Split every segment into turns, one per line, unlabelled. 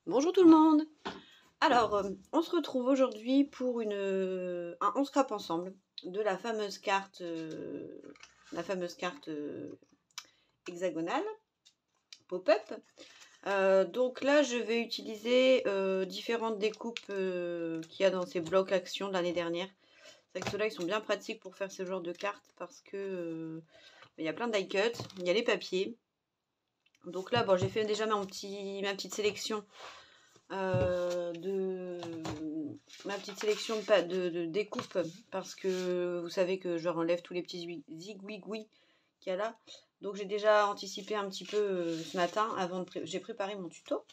Bonjour tout le monde. Alors, on se retrouve aujourd'hui pour un scrap ensemble de la fameuse carte hexagonale pop-up. Donc là, je vais utiliser différentes découpes qu'il y a dans ces blocs action de l'année dernière. C'est vrai que ceux-là, ils sont bien pratiques pour faire ce genre de cartes parce que il y a plein de die cuts, il y a les papiers. Donc là, bon, j'ai fait déjà ma petite sélection de ma petite sélection de découpe parce que vous savez que je leur enlève tous les petits zigouigouis qu'il y a là. Donc j'ai déjà anticipé un petit peu ce matin avant j'ai préparé mon tuto.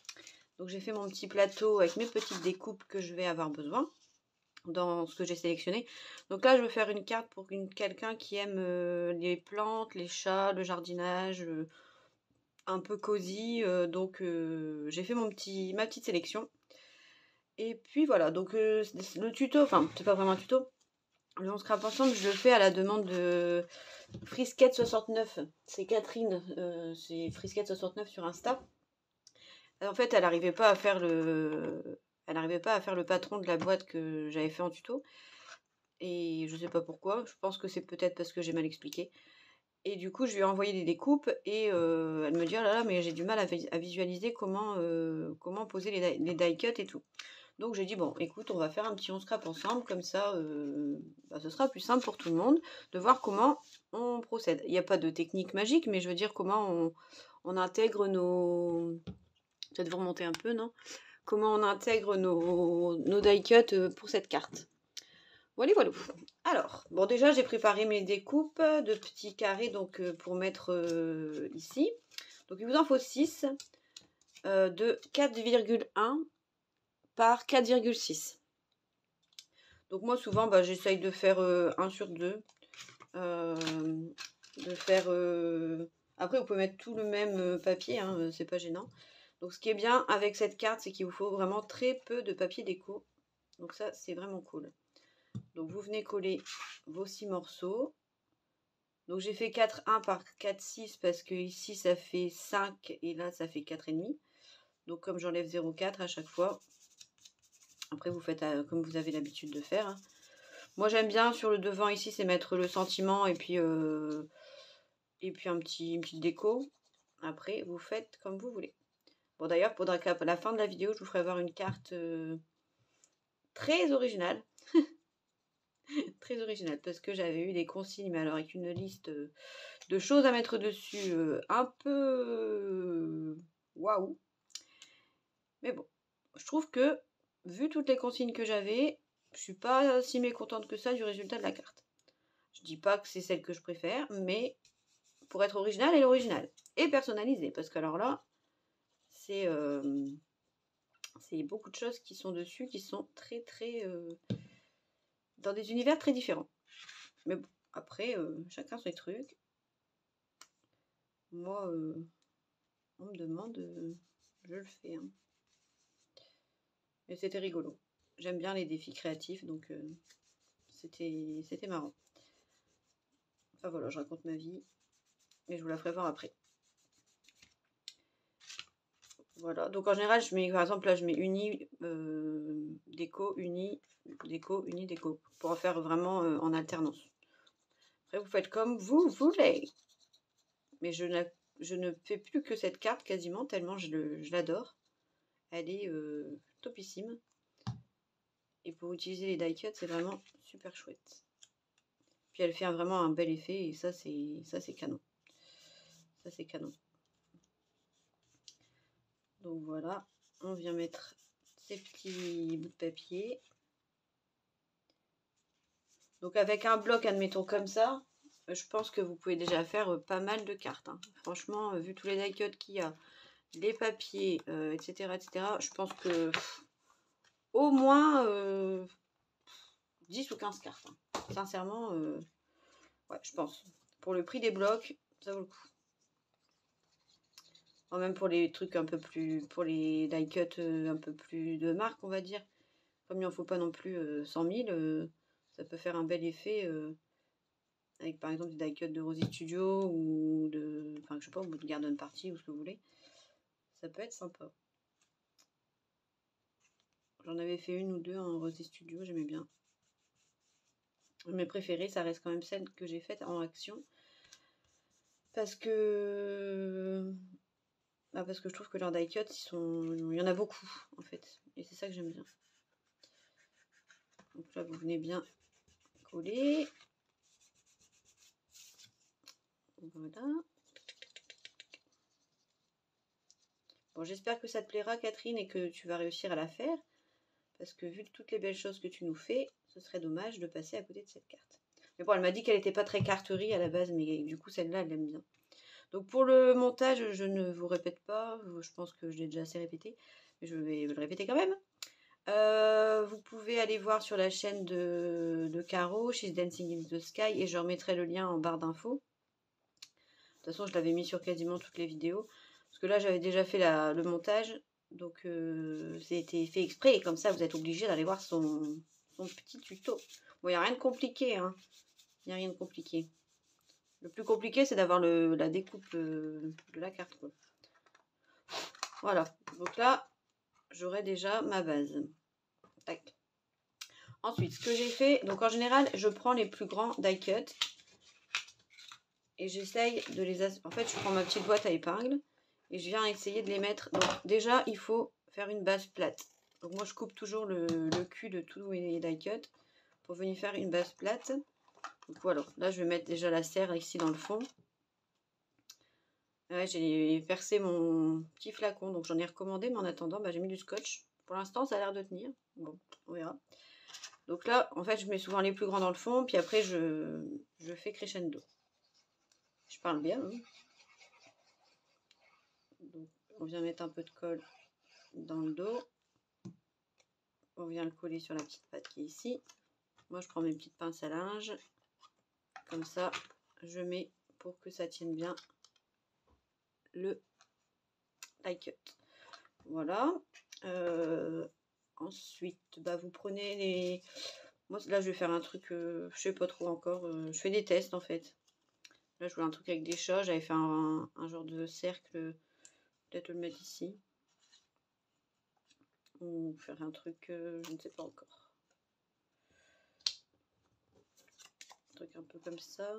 Donc j'ai fait mon petit plateau avec mes petites découpes que je vais avoir besoin dans ce que j'ai sélectionné. Donc là je vais faire une carte pour quelqu'un qui aime les plantes, les chats, le jardinage, un peu cosy. Donc j'ai fait ma petite sélection. Et puis voilà, donc le tuto, enfin c'est pas vraiment un tuto, le on scrap ensemble, je le fais à la demande de Frisquette69. C'est Catherine, c'est Frisquette69 sur Insta. En fait, elle n'arrivait pas à faire le patron de la boîte que j'avais fait en tuto. Et je sais pas pourquoi, je pense que c'est peut-être parce que j'ai mal expliqué. Et du coup, je lui ai envoyé des découpes et elle me dit oh là là, mais j'ai du mal à visualiser comment poser les die cuts et tout. Donc j'ai dit bon écoute, on va faire un petit on scrap ensemble, comme ça ce sera plus simple pour tout le monde de voir comment on procède. Il n'y a pas de technique magique, mais je veux dire comment on intègre nos... Peut-être vous remonter un peu, non? Comment on intègre nos die cuts pour cette carte. Voilà, voilà. Alors, bon déjà j'ai préparé mes découpes de petits carrés donc pour mettre ici. Donc il vous en faut 6 de 4,1 par 4,6. Donc moi souvent j'essaye de faire 1 sur 2. De faire après vous pouvez mettre tout le même papier, hein, c'est pas gênant. Donc ce qui est bien avec cette carte, c'est qu'il vous faut vraiment très peu de papier déco. Donc ça c'est vraiment cool. Donc vous venez coller vos 6 morceaux. Donc j'ai fait 4,1 par 4,6 parce que ici ça fait 5 et là ça fait 4,5. Donc comme j'enlève 0,4 à chaque fois, après vous faites comme vous avez l'habitude de faire. Hein. Moi j'aime bien sur le devant ici, c'est mettre le sentiment et puis une petite déco. Après vous faites comme vous voulez. Bon d'ailleurs, faudra qu'à la fin de la vidéo, je vous ferai voir une carte très originale. Très originale, parce que j'avais eu des consignes, mais alors avec une liste de choses à mettre dessus un peu waouh. Mais bon, je trouve que, vu toutes les consignes que j'avais, je suis pas si mécontente que ça du résultat de la carte. Je dis pas que c'est celle que je préfère, mais pour être originale, elle est originale. Et personnalisée, parce que alors là, c'est beaucoup de choses qui sont dessus, qui sont très très... dans des univers très différents. Mais bon, après, chacun ses trucs. Moi, on me demande, je le fais. Hein. Et c'était rigolo. J'aime bien les défis créatifs, donc c'était marrant. Enfin voilà, je raconte ma vie, mais je vous la ferai voir après. Voilà, donc en général, je mets, par exemple, là, je mets uni, déco, uni, déco, uni, déco, pour en faire vraiment en alternance. Après, vous faites comme vous voulez. Mais je ne fais plus que cette carte quasiment, tellement je l'adore. Elle est topissime. Et pour utiliser les die cuts, c'est vraiment super chouette. Puis elle fait vraiment un bel effet et ça c'est canon. Ça c'est canon. Donc voilà, on vient mettre ces petits bouts de papier. Donc avec un bloc, admettons comme ça, je pense que vous pouvez déjà faire pas mal de cartes. Hein. Franchement, vu tous les die cuts qu'il y a, les papiers, etc., je pense que au moins 10 ou 15 cartes. Hein. Sincèrement, ouais, je pense. Pour le prix des blocs, ça vaut le coup. Enfin, même pour les trucs un peu plus, pour les die cuts un peu plus de marque, on va dire. Comme il n'en faut pas non plus 100 000, ça peut faire un bel effet avec par exemple des die cuts de Rosy Studio ou de, enfin je sais pas, ou de Garden Party ou ce que vous voulez. Ça peut être sympa. J'en avais fait une ou deux en Rosé Studio, j'aimais bien. Mes préférées, ça reste quand même celles que j'ai faites en action. Parce que je trouve que leurs die cuts, il y en a beaucoup en fait. Et c'est ça que j'aime bien. Donc là, vous venez bien coller. Voilà. Bon, j'espère que ça te plaira, Catherine, et que tu vas réussir à la faire. Parce que vu toutes les belles choses que tu nous fais, ce serait dommage de passer à côté de cette carte. Mais bon, elle m'a dit qu'elle n'était pas très carterie à la base, mais du coup, celle-là, elle l'aime bien. Donc pour le montage, je ne vous répète pas. Je pense que je l'ai déjà assez répété. Mais je vais le répéter quand même. Vous pouvez aller voir sur la chaîne de Caro, She's Dancing in the Sky, et je remettrai le lien en barre d'infos. De toute façon, je l'avais mis sur quasiment toutes les vidéos. Parce que là, j'avais déjà fait le montage. Donc, c'était fait exprès. Et comme ça, vous êtes obligé d'aller voir son petit tuto. Bon, il n'y a rien de compliqué. Hein. Il n'y a rien de compliqué. Le plus compliqué, c'est d'avoir la découpe de la carte. Quoi. Voilà. Donc là, j'aurai déjà ma base. Tac. Ensuite, ce que j'ai fait, donc en général, je prends les plus grands die cut et j'essaye de les... En fait, je prends ma petite boîte à épingles et je viens essayer de les mettre. Donc déjà, il faut faire une base plate. Donc moi, je coupe toujours le cul de tous mes die cut pour venir faire une base plate. Donc voilà, là, je vais mettre déjà la serre ici dans le fond. Ouais, j'ai percé mon petit flacon, donc j'en ai recommandé, mais en attendant, bah, j'ai mis du scotch. Pour l'instant, ça a l'air de tenir. Bon, on verra. Donc là, en fait, je mets souvent les plus grands dans le fond, puis après, je fais crescendo. Je parle bien. Hein. Donc, on vient mettre un peu de colle dans le dos. On vient le coller sur la petite patte qui est ici. Moi, je prends mes petites pinces à linge. Comme ça, je mets pour que ça tienne bien le die cut. Voilà. Ensuite, bah, vous prenez les... Moi, là, je vais faire un truc, je sais pas trop encore. Je fais des tests, en fait. Là, je voulais un truc avec des chats. J'avais fait un genre de cercle. Peut-être le mettre ici. Ou faire un truc, je ne sais pas encore. Un truc un peu comme ça.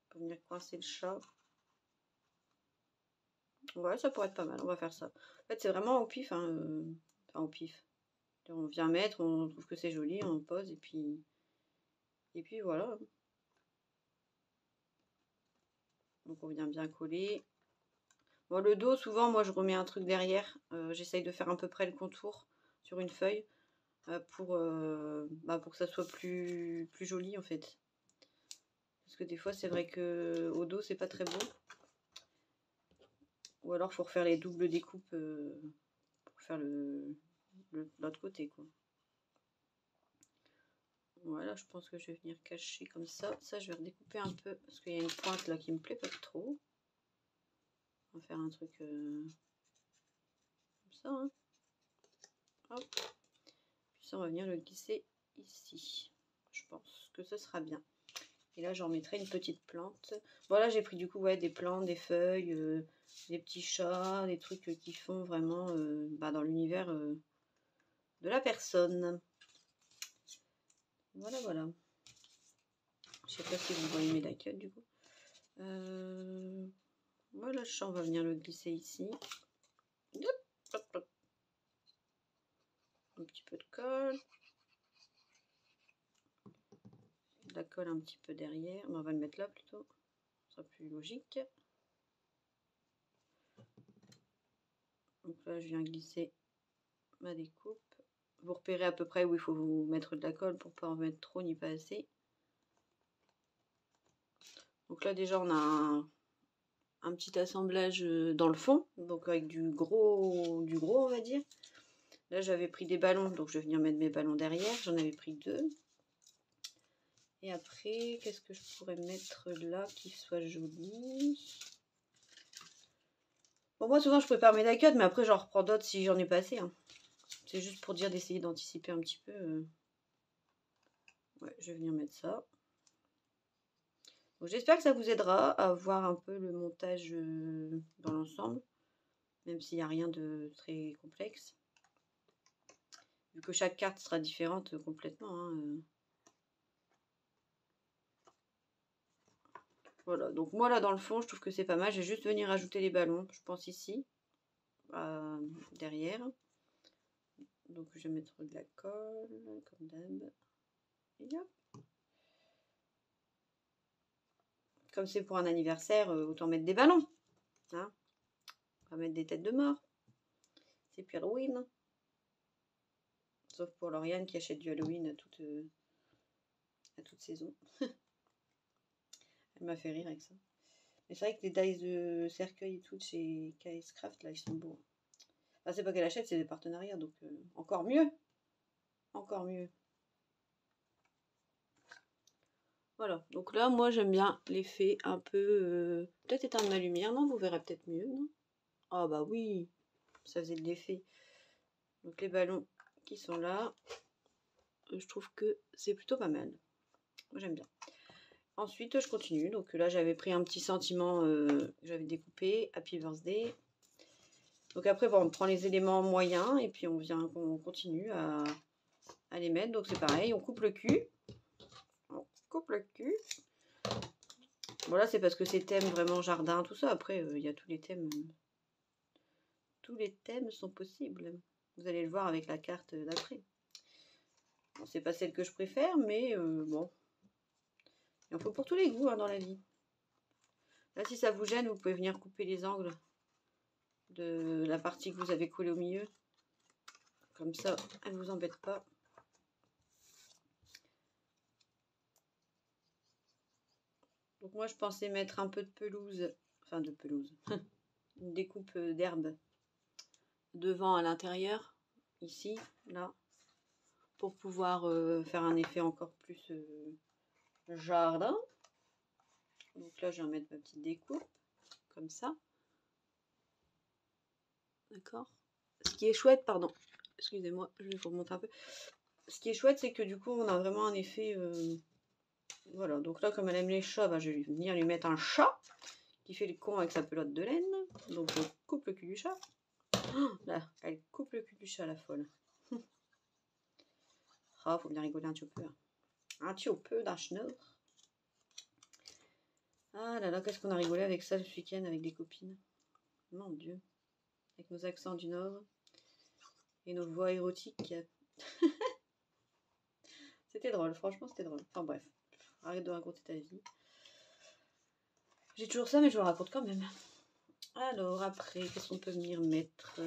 Pour venir coincer le chat. Ouais, ça pourrait être pas mal. On va faire ça. En fait, c'est vraiment au pif. Hein, enfin, au pif. On vient mettre, on trouve que c'est joli, on pose et puis voilà. Donc on vient bien coller. Bon, le dos, souvent, moi, je remets un truc derrière. J'essaye de faire à peu près le contour sur une feuille pour que ça soit plus joli, en fait. Parce que des fois, c'est vrai que au dos, c'est pas très beau. Ou alors, il faut refaire les doubles découpes pour faire l'autre côté, quoi. Voilà, je pense que je vais venir cacher comme ça. Ça, je vais redécouper un peu parce qu'il y a une pointe là qui me plaît pas trop. On va faire un truc comme ça. Hein. Hop. Puis ça, on va venir le glisser ici. Je pense que ce sera bien. Et là, j'en mettrai une petite plante. Voilà, j'ai pris du coup des plantes, des feuilles, des petits chats, des trucs qui font vraiment dans l'univers de la personne. Voilà, voilà. Je sais pas si vous voyez mes die cuts du coup. Voilà, le chat, on va venir le glisser ici. Hop, hop. Un petit peu de colle. De la colle un petit peu derrière. Mais on va le mettre là plutôt. Ce sera plus logique. Donc là, je viens glisser ma découpe. Vous repérez à peu près où il faut vous mettre de la colle pour pas en mettre trop ni pas assez. Donc là, déjà, on a un petit assemblage dans le fond. Donc avec du gros, on va dire. Là, j'avais pris des ballons, donc je vais venir mettre mes ballons derrière. J'en avais pris 2. Et après, qu'est-ce que je pourrais mettre là qui soit joli? Bon, moi, souvent, je prépare mes die cuts, mais après, j'en reprends d'autres si j'en ai pas assez. Hein. C'est juste pour dire d'essayer d'anticiper un petit peu. Ouais, je vais venir mettre ça. J'espère que ça vous aidera à voir un peu le montage dans l'ensemble, même s'il n'y a rien de très complexe. Vu que chaque carte sera différente complètement. Hein. Voilà, donc moi là dans le fond, je trouve que c'est pas mal. Je vais juste venir ajouter les ballons, je pense ici, derrière. Donc je vais mettre de la colle, comme d'hab. Et hop. Comme c'est pour un anniversaire, autant mettre des ballons. Hein, on va mettre des têtes de mort. C'est plus Halloween. Sauf pour Lauriane qui achète du Halloween à toute saison. Elle m'a fait rire avec ça. Mais c'est vrai que les dice de cercueil et tout de chez KS Craft, là, ils sont beaux. Enfin, c'est pas qu'elle achète, c'est des partenariats, donc encore mieux. Encore mieux. Voilà, donc là, moi, j'aime bien l'effet un peu... peut-être éteindre ma lumière, non? Vous verrez peut-être mieux, non? Ah bah oui, ça faisait de l'effet. Donc les ballons qui sont là, je trouve que c'est plutôt pas mal. Moi, j'aime bien. Ensuite, je continue. Donc là, j'avais pris un petit sentiment que j'avais découpé, Happy Birthday. Donc après, bon, on prend les éléments moyens et puis on continue à les mettre. Donc c'est pareil, on coupe le cul. On coupe le cul. Voilà, c'est parce que c'est thème vraiment jardin, tout ça. Après, il y a tous les thèmes. Tous les thèmes sont possibles. Vous allez le voir avec la carte d'après. Bon, c'est pas celle que je préfère, mais bon. Il en faut pour tous les goûts hein, dans la vie. Là, si ça vous gêne, vous pouvez venir couper les angles de la partie que vous avez collée au milieu. Comme ça, elle ne vous embête pas. Donc moi, je pensais mettre un peu de pelouse. Enfin, de pelouse. Une découpe d'herbe devant à l'intérieur. Ici, là. Pour pouvoir faire un effet encore plus jardin. Donc là, je vais mettre ma petite découpe. Comme ça. D'accord. Ce qui est chouette, pardon. Excusez-moi, je vais vous remonter un peu. Ce qui est chouette, c'est que du coup, on a vraiment un effet... voilà, donc là, comme elle aime les chats, bah, je vais venir lui mettre un chat qui fait le con avec sa pelote de laine. Donc, je coupe le cul du chat. Oh, là, elle coupe le cul du chat, la folle. Ah, faut bien rigoler un petit peu. Un petit peu d'un schnorr. Ah là là, qu'est-ce qu'on a rigolé avec ça ce week-end avec des copines. Mon Dieu. Avec nos accents du Nord. Et nos voix érotiques. C'était drôle, franchement, c'était drôle. Enfin bref, arrête de raconter ta vie. J'ai toujours ça, mais je le raconte quand même. Alors, après, qu'est-ce qu'on peut venir mettre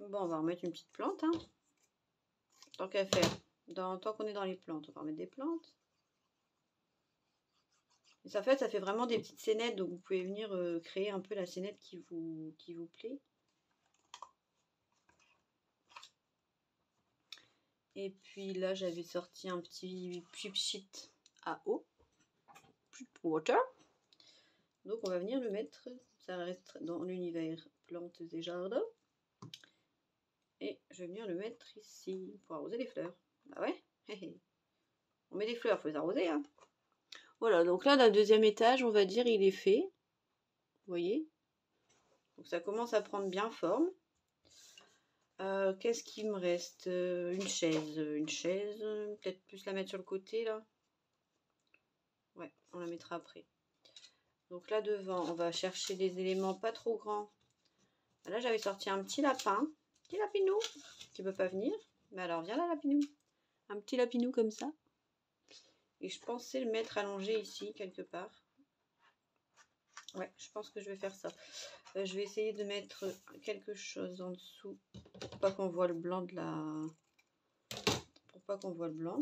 Bon, on va remettre une petite plante. Hein. Tant qu'à faire. Tant qu'on est dans les plantes, on va remettre des plantes. Et ça fait vraiment des petites scénettes. Donc, vous pouvez venir créer un peu la scénette qui vous plaît. Et puis là, j'avais sorti un petit pip sheet à eau. Pip water. Donc, on va venir le mettre. Ça reste dans l'univers plantes et jardins. Et je vais venir le mettre ici pour arroser les fleurs. Bah ouais, on met des fleurs, il faut les arroser. Hein. Voilà, donc là, le deuxième étage, on va dire, il est fait. Vous voyez? Donc ça commence à prendre bien forme. Qu'est-ce qu'il me reste? Une chaise. Peut-être plus la mettre sur le côté, là. Ouais, on la mettra après. Donc là, devant, on va chercher des éléments pas trop grands. Là, j'avais sorti un petit lapin. Petit lapinou qui ne peut pas venir. Mais alors, viens là, lapinou. Un petit lapinou comme ça. Et je pensais le mettre allongé ici, quelque part. Ouais, je pense que je vais faire ça. Je vais essayer de mettre quelque chose en dessous. Pour pas qu'on voit le blanc de la... Pour pas qu'on voit le blanc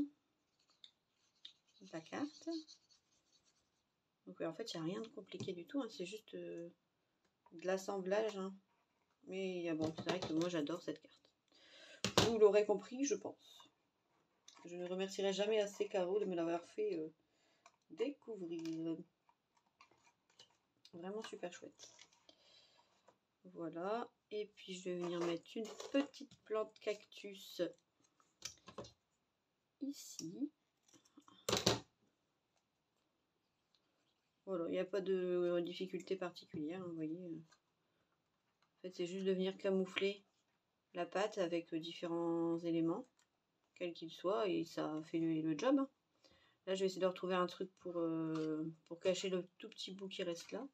de la carte. Donc en fait, il n'y a rien de compliqué du tout. Hein. C'est juste de l'assemblage. Hein. Mais bon, c'est vrai que moi, j'adore cette carte. Vous l'aurez compris, je pense. Je ne remercierai jamais assez Caro de me l'avoir fait découvrir. Vraiment super chouette. Voilà. Et puis je vais venir mettre une petite plante cactus ici. Voilà, il n'y a pas de difficulté particulière, vous voyez. fait, c'est juste de venir camoufler la pâte avec différents éléments, quels qu'ils soient, et ça fait le job. Hein. Là, je vais essayer de retrouver un truc pour cacher le tout petit bout qui reste là.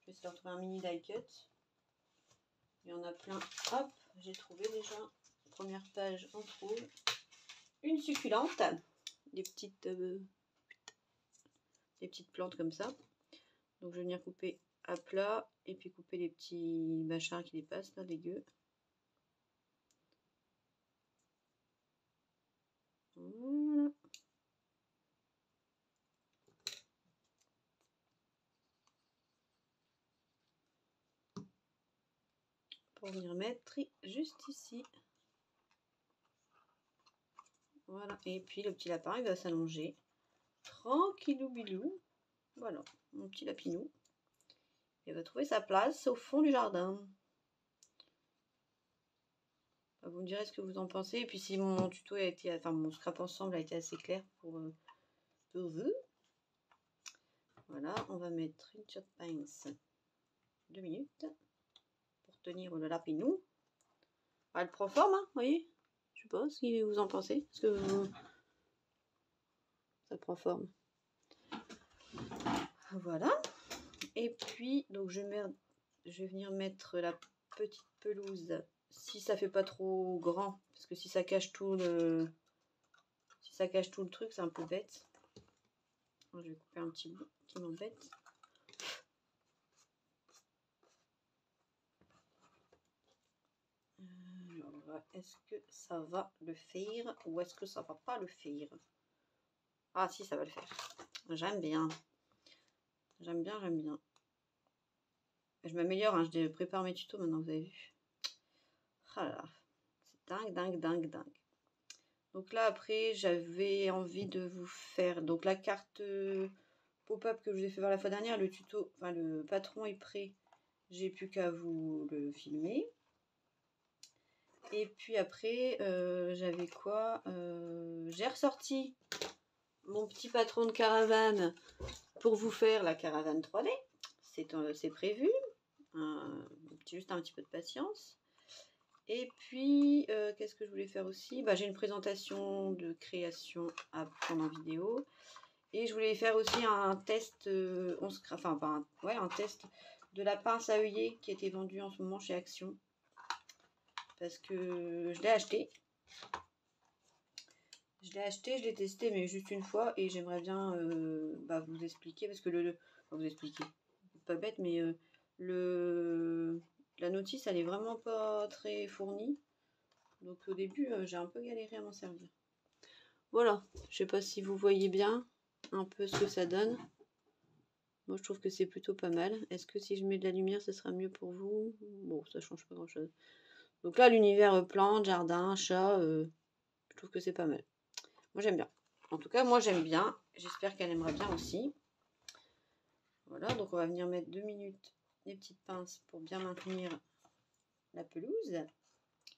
Je vais essayer de retrouver un mini die cut. Il y en a plein. Hop, j'ai trouvé déjà. Première page, on trouve une succulente. Des petites plantes comme ça. Donc, je vais venir couper à plat et puis couper les petits machins qui dépassent là, dégueu. Voilà. Pour venir mettre juste ici. Voilà. Et puis le petit lapin, il va s'allonger. Tranquillou bilou. Voilà, mon petit lapinou. Il va trouver sa place au fond du jardin. Vous me direz ce que vous en pensez. Et puis si mon tuto a été, enfin mon scrap ensemble a été assez clair pour vous. Voilà, on va mettre une shot pince 2 minutes pour tenir le lapinou. Ah, elle prend forme, hein, vous voyez. Je sais pas ce que vous en pensez. Est-ce que ça prend forme? Voilà. Et puis, donc je vais venir mettre la petite pelouse si ça fait pas trop grand, parce que si ça cache tout le truc, c'est un peu bête. Je vais couper un petit bout qui m'embête. Est-ce que ça va le faire ou est-ce que ça va pas le faire? Ah si, ça va le faire. J'aime bien. J'aime bien, j'aime bien. Je m'améliore, hein, je prépare mes tutos maintenant, vous avez vu. Ah là, c'est dingue, dingue, dingue, dingue. Donc là, après, j'avais envie de vous faire donc la carte pop-up que je vous ai fait voir la fois dernière. Le tuto, enfin le patron est prêt. J'ai plus qu'à vous le filmer. Et puis après, j'avais quoi? J'ai ressorti mon petit patron de caravane pour vous faire la caravane 3D. C'est prévu. Juste un petit peu de patience. Et puis, qu'est-ce que je voulais faire aussi? Bah, j'ai une présentation de création à prendre en vidéo. Et je voulais faire aussi un test, un test de la pince à œillet qui était vendue en ce moment chez Action. Parce que je l'ai acheté. Je l'ai testé, mais juste une fois. Et j'aimerais bien vous expliquer. Parce que vous expliquer. Pas bête, mais la notice, elle est vraiment pas très fournie. Donc au début, j'ai un peu galéré à m'en servir. Voilà, je sais pas si vous voyez bien un peu ce que ça donne. Moi, je trouve que c'est plutôt pas mal. Est-ce que si je mets de la lumière, ce sera mieux pour vous? Bon, ça change pas grand-chose. Donc là, l'univers plante, jardin, chat, je trouve que c'est pas mal. Moi, j'aime bien. En tout cas, moi, j'aime bien. J'espère qu'elle aimerait bien aussi. Voilà, donc on va venir mettre 2 minutes les petites pinces pour bien maintenir la pelouse.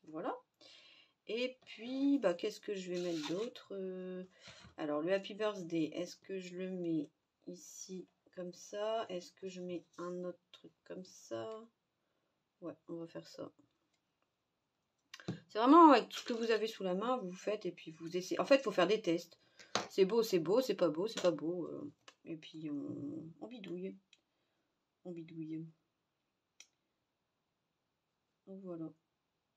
Voilà. Et puis, qu'est-ce que je vais mettre d'autre? Alors, le Happy Birthday, est-ce que je le mets ici comme ça? Est-ce que je mets un autre truc comme ça? Ouais, on va faire ça. C'est vraiment avec tout ce que vous avez sous la main, vous faites et puis vous essayez. En fait, il faut faire des tests. C'est beau, c'est beau, c'est pas beau, c'est pas beau. Et puis, on bidouille. On bidouille. Donc, voilà.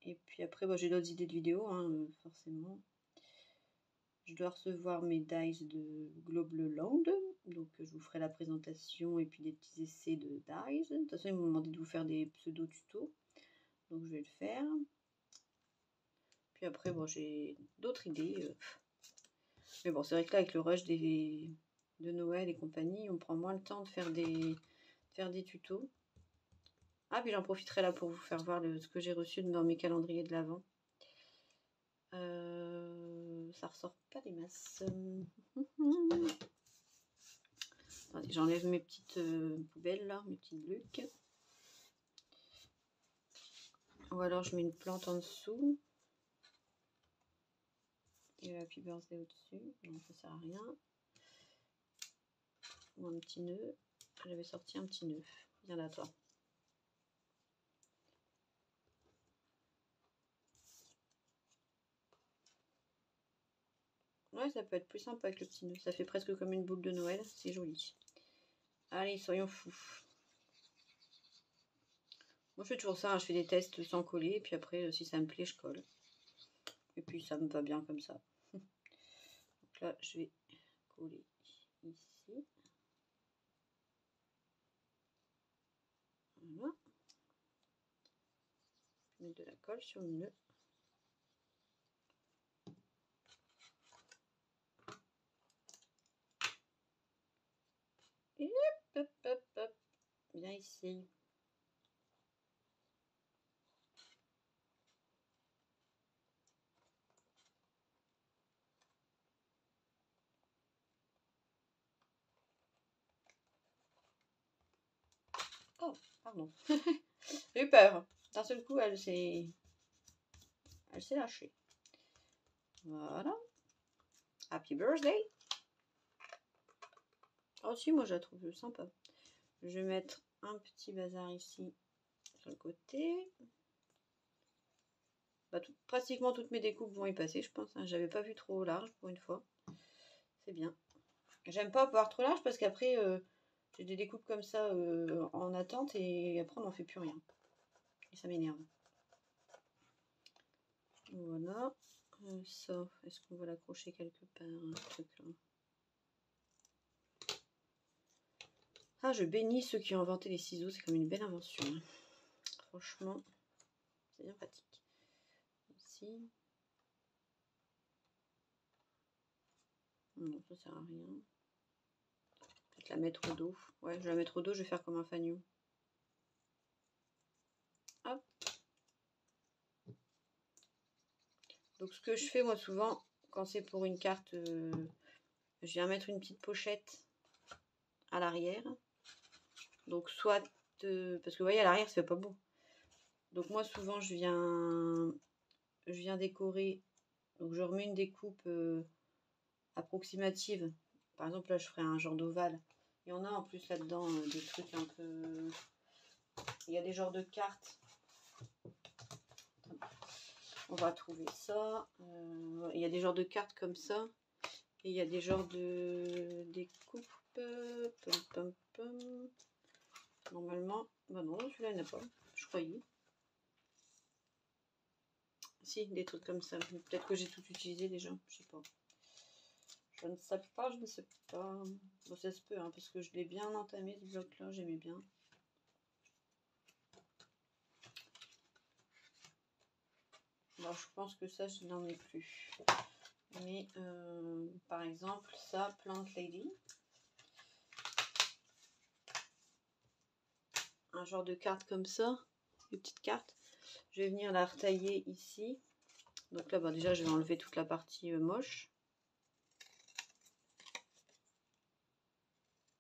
Et puis après, j'ai d'autres idées de vidéos, hein, forcément. Je dois recevoir mes dies de Globleland, donc je vous ferai la présentation et puis des petits essais de dies. De toute façon, ils m'ont demandé de vous faire des pseudo-tutos, donc je vais le faire. Puis après, j'ai d'autres idées. Mais bon, c'est vrai que là, avec le rush de Noël et compagnie, on prend moins le temps de faire des tutos. Ah, puis j'en profiterai là pour vous faire voir ce que j'ai reçu dans mes calendriers de l'Avent. Ça ressort pas des masses. J'enlève mes petites poubelles là, mes petites lucs. Ou alors je mets une plante en dessous. Et le Happy Birthday au-dessus. Donc ça sert à rien. Ou un petit nœud. J'avais sorti un petit nœud. Viens là toi. Ouais, ça peut être plus sympa avec le petit nœud. Ça fait presque comme une boule de Noël. C'est joli. Allez, soyons fous. Moi, je fais toujours ça. Hein. Je fais des tests sans coller. Et puis après, si ça me plaît, je colle. Et puis, ça me va bien comme ça. Donc là, je vais coller ici. Voilà. Je vais mettre de la colle sur le nœud. Et hop, hop, hop, hop. Bien ici. Oh, pardon. J'ai eu peur. D'un seul coup, elle s'est lâchée. Voilà. Happy birthday. Oh si, moi je la trouve sympa. Je vais mettre un petit bazar ici sur le côté. Bah, pratiquement toutes mes découpes vont y passer, je pense. Hein. J'avais pas vu trop large pour une fois. C'est bien. J'aime pas voir trop large parce qu'après, j'ai des découpes comme ça en attente et après on n'en fait plus rien. Et ça m'énerve. Voilà. Ça, est-ce qu'on va l'accrocher quelque part, un truc là? Ah, je bénis ceux qui ont inventé les ciseaux, c'est comme une belle invention. Hein. Franchement, c'est bien pratique. Ici. Non, ça sert à rien. Peut-être la mettre au dos. Ouais, je vais la mettre au dos, je vais faire comme un fanion. Hop. Donc ce que je fais moi souvent, quand c'est pour une carte, je viens mettre une petite pochette à l'arrière. Donc soit, parce que vous voyez à l'arrière c'est pas beau. Donc moi souvent je viens décorer. Donc je remets une découpe approximative. Par exemple là je ferai un genre d'ovale. Il y en a en plus là-dedans des trucs un peu... Il y a des genres de cartes. On va trouver ça. Il y a des genres de cartes comme ça. Et il y a des genres de découpes. Pom, pom, pom. Normalement, bah non, celui-là il n'y en a pas. Je croyais. Si, des trucs comme ça. Peut-être que j'ai tout utilisé déjà. Je sais pas. Je ne sais pas, je ne sais pas. Bon, ça se peut, hein, parce que je l'ai bien entamé ce bloc-là. J'aimais bien. Bon, je pense que ça, je n'en ai plus. Mais par exemple, ça, Plant Lady. Un genre de carte comme ça. Une petite carte. Je vais venir la retailler ici. Donc là, bah, déjà, je vais enlever toute la partie moche.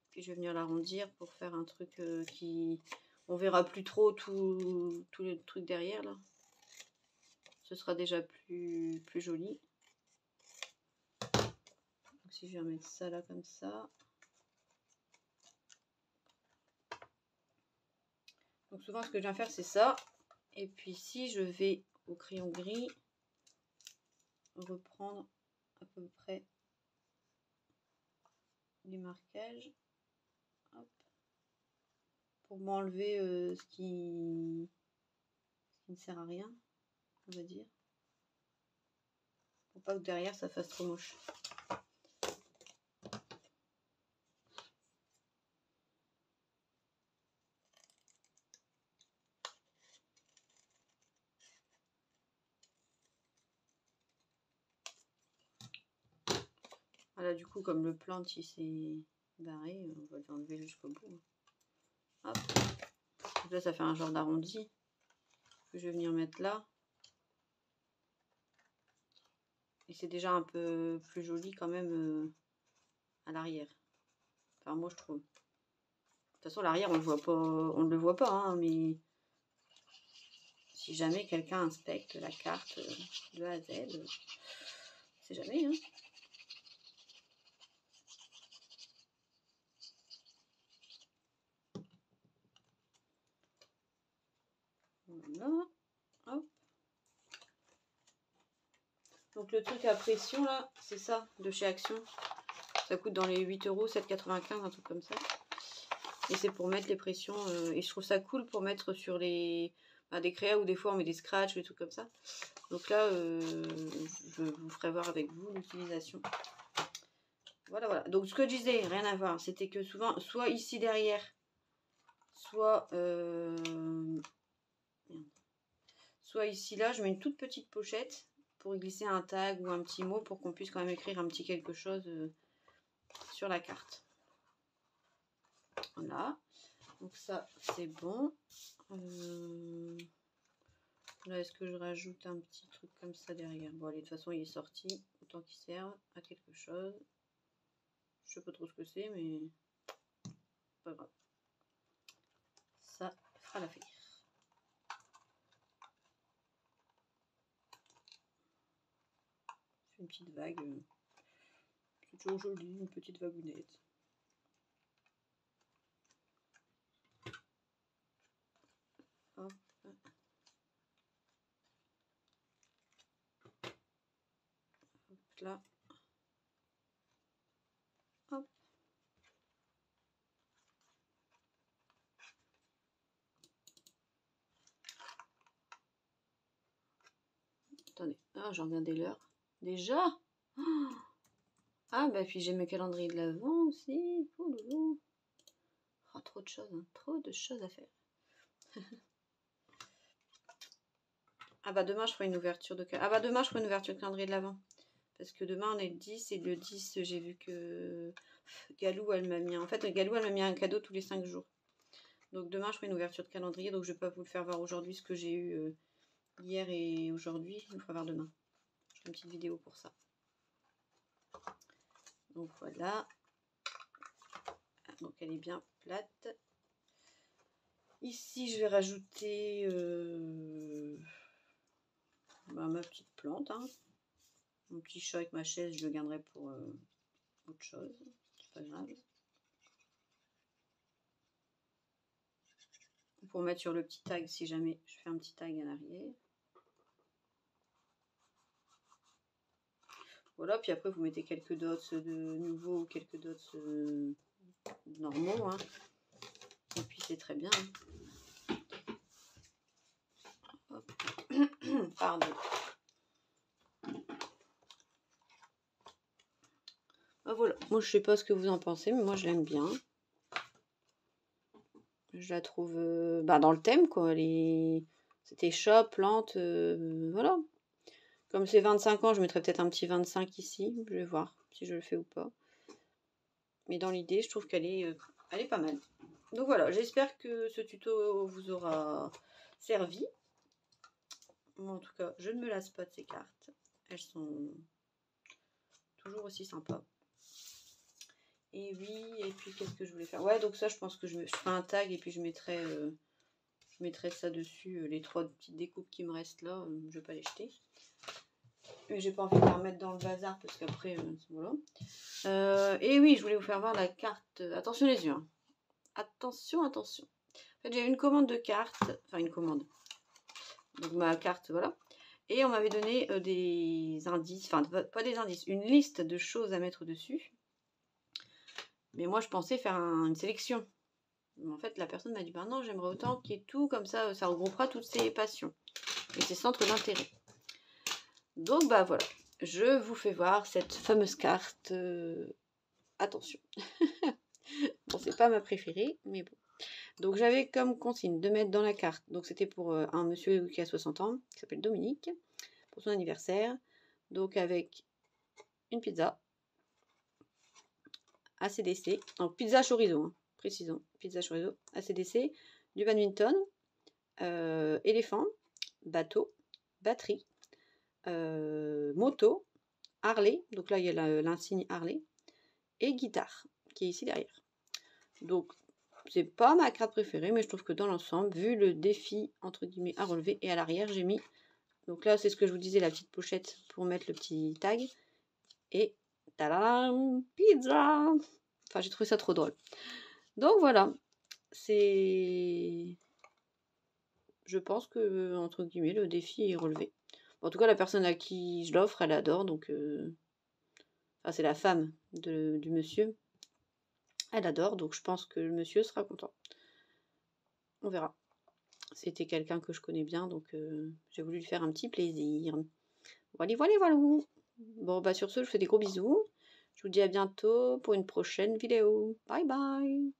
Puis je vais venir l'arrondir pour faire un truc qui... On verra plus trop tout le truc derrière, là. Ce sera déjà plus joli. Donc si je vais remettre ça là, comme ça. Donc souvent, ce que je viens faire, c'est ça. Et puis si je vais au crayon gris, reprendre à peu près du marquage. Hop. Pour m'enlever ce qui ne sert à rien, on va dire. Pour pas que derrière, ça fasse trop moche. Voilà, du coup, comme le plant il s'est barré, on va lui enlever jusqu'au bout. Hop. Donc là, ça fait un genre d'arrondi que je vais venir mettre là. Et c'est déjà un peu plus joli quand même à l'arrière. Enfin, moi, je trouve. De toute façon, l'arrière, on le voit pas, on ne le voit pas, hein, mais si jamais quelqu'un inspecte la carte de A à Z, c'est jamais, hein. Voilà. Hop. Donc le truc à pression là, c'est ça, de chez Action. Ça coûte dans les 8 €, 7,95 €, un truc comme ça. Et c'est pour mettre les pressions. Et je trouve ça cool pour mettre sur les des créas où des fois on met des scratchs ou des trucs comme ça. Donc là, je vous ferai voir avec vous l'utilisation. Voilà, voilà. Donc ce que je disais, rien à voir, c'était que souvent, soit ici derrière, soit soit ici là, je mets une toute petite pochette pour y glisser un tag ou un petit mot pour qu'on puisse quand même écrire un petit quelque chose sur la carte. Voilà. Donc ça, c'est bon. Là, est-ce que je rajoute un petit truc comme ça derrière? Bon, allez, de toute façon, il est sorti. Autant qu'il serve à quelque chose. Je sais pas trop ce que c'est, mais pas grave. Ça fera l'affaire. Une petite vague. C'est toujours joli, une petite vagounette. Hop. Hop là. Hop. Attendez, ah, j'en regardais l'heure. Déjà? Ah, bah puis j'ai mes calendriers de l'Avent aussi. Oh, loulou. Oh, trop de choses, hein. Trop de choses à faire. Ah bah demain je ferai une ouverture de calendrier de l'Avent. Parce que demain on est le 10 et le 10 j'ai vu que Galou elle m'a mis. En fait Galou elle m'a mis un cadeau tous les 5 jours. Donc demain je ferai une ouverture de calendrier, donc je vais pas vous le faire voir aujourd'hui ce que j'ai eu hier et aujourd'hui. Je vous ferai voir demain. Je ferai une petite vidéo pour ça. Donc voilà. Donc elle est bien plate. Ici je vais rajouter ma petite plante. Hein. Mon petit chat avec ma chaise, je le garderai pour autre chose. C'est pas grave. Pour mettre sur le petit tag si jamais je fais un petit tag à l'arrière. Voilà, puis après vous mettez quelques dots de nouveau ou quelques dots normaux. Hein. Et puis c'est très bien. Hein. Hop. Pardon. Ah, voilà, moi je sais pas ce que vous en pensez, mais moi je l'aime bien. Je la trouve dans le thème quoi. C'était chat, plante, voilà. Comme c'est 25 ans, je mettrais peut-être un petit 25 ici. Je vais voir si je le fais ou pas. Mais dans l'idée, je trouve qu'elle est pas mal. Donc voilà, j'espère que ce tuto vous aura servi. Moi, en tout cas, je ne me lasse pas de ces cartes. Elles sont toujours aussi sympas. Et oui, et puis qu'est-ce que je voulais faire? Ouais, donc ça, je pense que je ferai un tag et puis je mettrai ça dessus. Les 3 petites découpes qui me restent là, je vais pas les jeter. Mais j'ai pas envie de les remettre dans le bazar parce qu'après, voilà. Et oui, je voulais vous faire voir la carte. Attention les yeux. Hein. Attention, attention. En fait, j'ai une commande de cartes. Enfin, une commande. Donc, ma carte, voilà. Et on m'avait donné des indices. Enfin, pas des indices. Une liste de choses à mettre dessus. Mais moi, je pensais faire une sélection. Mais en fait, la personne m'a dit, ben non, j'aimerais autant qu'il y ait tout. Comme ça, ça regroupera toutes ses passions. Et ses centres d'intérêt. Donc, bah voilà. Je vous fais voir cette fameuse carte. Attention. Bon, c'est pas ma préférée, mais bon. Donc, j'avais comme consigne de mettre dans la carte. Donc, c'était pour un monsieur qui a 60 ans, qui s'appelle Dominique, pour son anniversaire. Donc, avec une pizza, ACDC. Donc, pizza chorizo, hein, précisons. Pizza chorizo, ACDC, du badminton, éléphant, bateau, batterie, moto, Harley. Donc là, il y a l'insigne Harley. Et guitare, qui est ici derrière. Donc, c'est pas ma carte préférée, mais je trouve que dans l'ensemble, vu le défi, entre guillemets, à relever, et à l'arrière, j'ai mis, donc là, c'est ce que je vous disais, la petite pochette pour mettre le petit tag, et, tadam, pizza. Enfin, j'ai trouvé ça trop drôle. Donc, voilà, c'est, je pense que, entre guillemets, le défi est relevé. En tout cas, la personne à qui je l'offre, elle adore, donc enfin, c'est la femme du monsieur. Elle adore, donc je pense que le monsieur sera content. On verra. C'était quelqu'un que je connais bien, donc j'ai voulu lui faire un petit plaisir. Voilà, voilà, voilà. Bon, bah sur ce, je vous fais des gros bisous. Je vous dis à bientôt pour une prochaine vidéo. Bye bye.